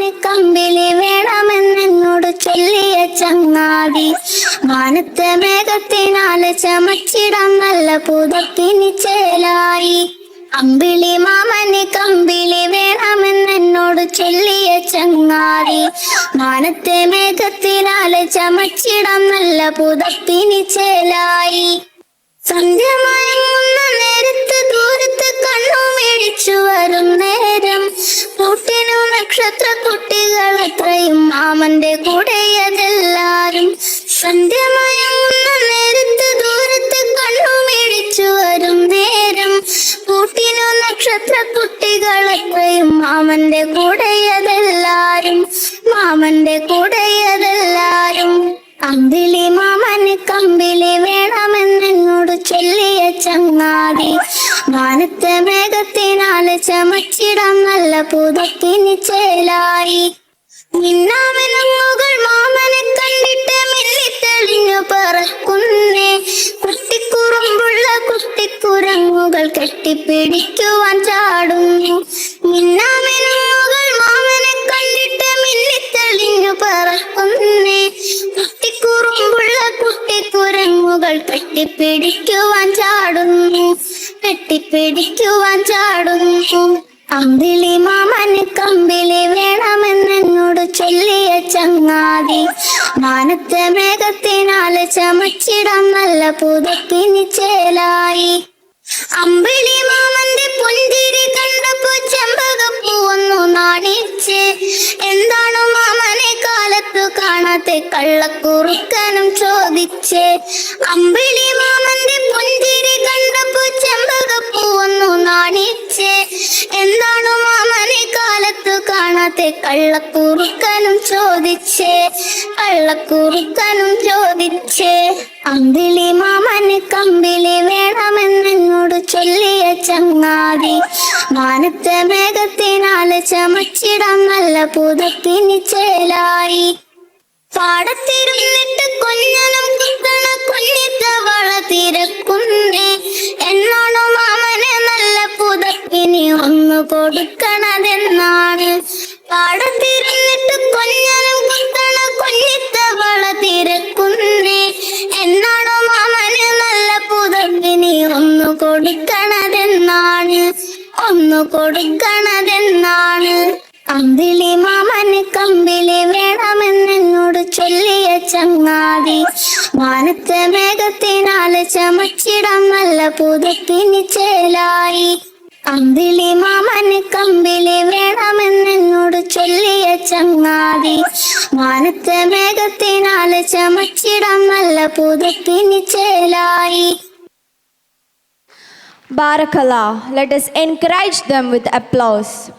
മാമന് കമ്പിളി വേണമെന്നോട് ചൊല്ലിയ ചങ്ങാതി. മാനത്തെ മേഘത്തിനാല് ചമച്ചിടാൻ നല്ല പുതപ്പിനി ചേലായി. അമ്പിളി മാമന് കമ്പിളി വേണമെന്നോട് ചൊല്ലിയ ചങ്ങാതി. മാനത്തെ മേഘത്തിനാല് ചമച്ചിടാൻ നല്ല പുതപ്പിനി ചേലായി. സന്ധ്യമയങ്ങുന്ന നേരത്ത് ദൂരത്ത് കണ്ണു മേടിച്ചു വരും നേരം കൂട്ടിനു നക്ഷത്ര കുട്ടികൾ എത്രയും മാമന്റെ കൂടെയതെല്ലാരും. സന്ധ്യമയങ്ങുന്ന നേരത്ത് ദൂരത്ത് കണ്ണു മേടിച്ചു വരും നേരം കൂട്ടിനു നക്ഷത്ര കുട്ടികൾ എത്രയും മാമന്റെ കൂടെയതെല്ലാരും. മാമന്റെ കൂടെയതെല്ലാരും. അമ്പിളി മാമന് കമ്പിളി വേണമെന്നോട് ചൊല്ലിയ ചങ്ങാതി. മാനത്തെ മേഘത്തിനാല് ചമച്ചിടാൻ നല്ല പുതപ്പിനി ചേലായി. മിന്നാമിനുങ്ങുകൾ മാമനെ കണ്ടിട്ട് മിന്നിത്തെളിഞ്ഞു പറക്കുന്നേ. കുട്ടിക്കുറുമ്പുള്ള കുട്ടിക്കുരങ്ങുകൾ കെട്ടിപ്പിടിക്കുവാൻ ചാടുന്നു. മിന്നാമിനുങ്ങുകൾ മാമനെ കണ്ടിട്ട് മിന്നിത്തെളിഞ്ഞു പറക്കുന്നേ. കുട്ടിക്കുറുമ്പുള്ള കുട്ടിക്കുരങ്ങുകൾ കെട്ടിപ്പിടിക്കുവാൻ ചാടുന്നു. കെട്ടിപ്പിടിക്കുവാൻ ചാടുന്നു. അമ്പിളി മാമന് കമ്പിളി വേണമെന്നോട് ചൊല്ലിയ ചങ്ങാതി. മാനത്തെ മേഘത്തിനാല് ചമച്ചിടാൻ നല്ല പുതപ്പിനി ചേലായി. അമ്പിളി മാമന്റെ പുഞ്ചിരി കണ്ടപ്പോ ചെമ്പകപ്പൂ ഒന്നു നാണിച്ച്. എന്താണു മാമനെ കാലത്തു കാണാത്തെ കള്ളക്കുറുക്കനും ചോദിച്ച്. അമ്പിളി മാമന്റെ പുഞ്ചിരി കണ്ടപ്പോ ചെമ്പകപ്പൂ ഒന്നു നാണിച്ച്. എന്താണു മാമനെ കാലത്തു കാണാത്തെ കള്ളക്കുറുക്കനും ചോദിച്ച്. കള്ളക്കുറുക്കനും ചോദിച്ച്. അമ്പിളി മാമന് കമ്പിളി വേണമെന്നോട് ചൊല്ലിയ ചങ്ങാതി. മാനത്തെ മേഘത്തിനാല് ചമച്ചിടാൻ നല്ല പുതപ്പിനി ചേലായി. പാടത്തിരുന്നിട്ട് കൊഞ്ഞനം കുത്തണ കുഞ്ഞിത്തവള തിരക്കുന്നേ. എന്നാണോ മാമനെ നല്ല പുതപ്പിനി ഒന്നു കൊടുക്കണതെന്നാണ്. പാടത്തിരുന്നിട്ട് കൊഞ്ഞനം കുത്തണ കുഞ്ഞിത്തവള തിരക്കുന്നേ. എന്നാണോ മാമന് നല്ല പുതപ്പിനി ഒന്നു കൊടുക്കണതെന്നാണ്. ഒന്നു കൊടുക്കണതെന്നാണ്. അമ്പിളി മാമന് കമ്പിളി വേണമെന്നോട് ചൊല്ലിയ ചങ്ങാതി. മാനത്തെ മേഘത്തിനാല് ചമച്ചിടാൻ നല്ല പുതപ്പിനി ചേലായി. അമ്പിളി മാമന് കമ്പിളി വേണമെന്നോട് ചൊല്ലിയ ചങ്ങാതി. മാനത്തെ മേഘത്തിനാല് ചമച്ചിടാൻ നല്ല പുതപ്പിനി ചേലായി. Barakallah. Let us encourage them with applause.